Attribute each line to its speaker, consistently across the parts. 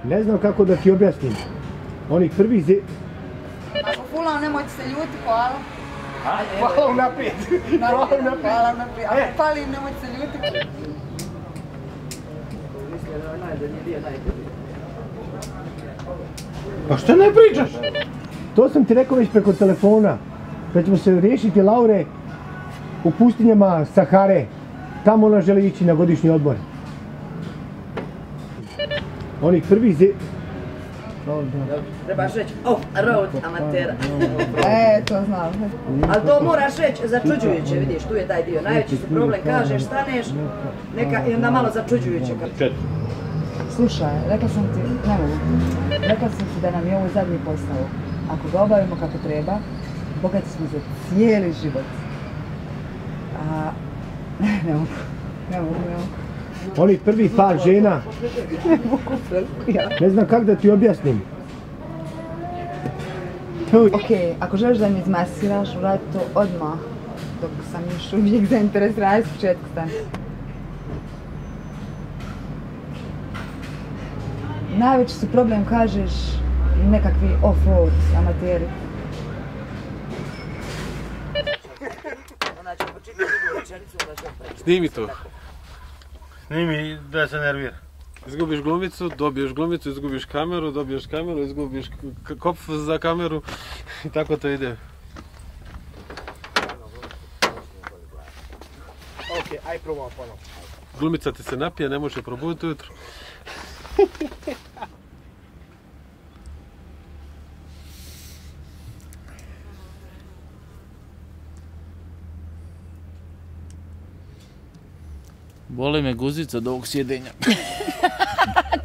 Speaker 1: Ne znam kako da ti objasnim. Onih prvih
Speaker 2: Ako fulao, nemojte se ljuti, hvala.
Speaker 1: Hvala unaprijed.
Speaker 2: Hvala unaprijed. Ako palim, nemojte se ljuti.
Speaker 1: Pa šta ne pričaš? To sam ti rekao već preko telefona. Da ćemo se riješiti Laure u pustinjama Sahare. Tamo ona želi ići na godišnji odmor. Onih prvih
Speaker 3: Trebaš reći off-road amatera.
Speaker 2: To znam.
Speaker 3: Ali to moraš reći začuđujuće, vidiš, tu je taj dio. Najveći su problem, kažeš, staneš, i onda malo začuđujuće.
Speaker 2: Slušaj, rekla sam ti, ne mogu. Rekla sam ti da nam je ovo zadnji posao. Ako ga obavimo kako treba, bogati smo za cijeli život. Ne mogu.
Speaker 1: Oni prvi par žena. Ne znam kako da ti objasnim.
Speaker 2: Okej, ako želiš da mi izmasiraš, uradi to odmah. Dok sam još uvijek zainteresirana, s početka stani. Najveći su problem, kažeš, nekakvi off-road amateri.
Speaker 4: Snimi to.
Speaker 5: Snimi da se nervira.
Speaker 4: Izgubiš glumicu, dobiješ glumicu, izgubiš kameru, dobiješ kameru, izgubiš kopf za kameru i tako to ide.
Speaker 1: Ok, aj probamo ponovno.
Speaker 4: Glumica ti se napije, ne može probuditi ujutro.
Speaker 6: Boli me guzica od ovog sjedenja.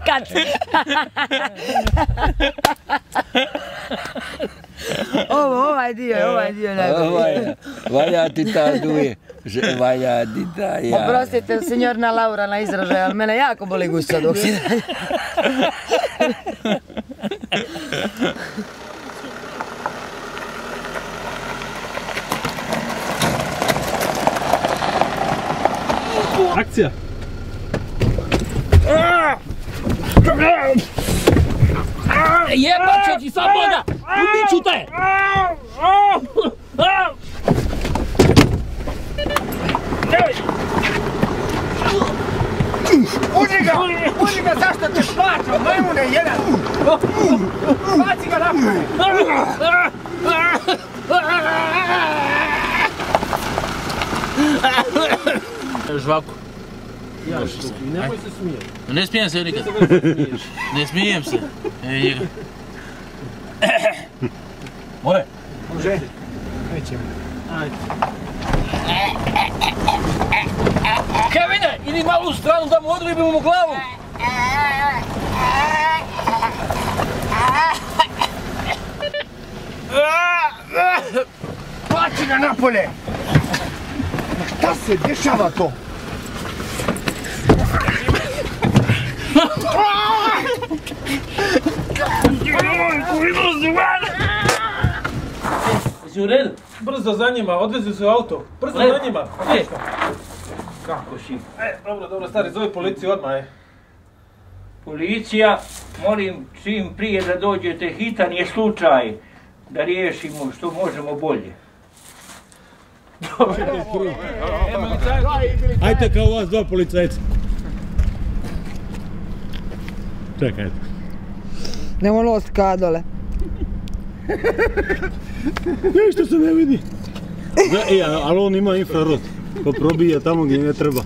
Speaker 7: Kad?
Speaker 2: Ovaj dio najbolji.
Speaker 6: Valja ti ta duje. Valja ti ta ja.
Speaker 2: Oprostite, senjorna Laura na izražaj, ali mene jako boli guzica od ovog sjedenja.
Speaker 4: Akcija!
Speaker 7: Jebat će ti sad Boga! Ubit ću te!
Speaker 1: Uđi ga, zašto te plaćam, majmune jedan! Baci ga napoj!
Speaker 6: Žvaku.
Speaker 1: Nemoj se smijeti.
Speaker 6: Ne smijem se nikad. Ne smijem se. More.
Speaker 1: Može? Nećemo. Ajde.
Speaker 7: Kevine, idi malo u stranu da mu odribimo mu glavu!
Speaker 1: Baci ga napolje! Šta se dešava to?
Speaker 7: Jesi u redu?
Speaker 4: Brzo za njima, odvezi se u auto. Brzo za njima.
Speaker 7: Kako si?
Speaker 4: Dobro, stari, zove policiju odmah.
Speaker 7: Policija, molim čim prije da dođete, hitan je slučaj da riješimo što možemo bolje.
Speaker 5: Ajde kao vas dva policajca. Čekajte.
Speaker 2: Nemo nost kadole.
Speaker 5: Ništa se ne vidi. Ali on ima infrarod, pa probija tamo gdje ne treba.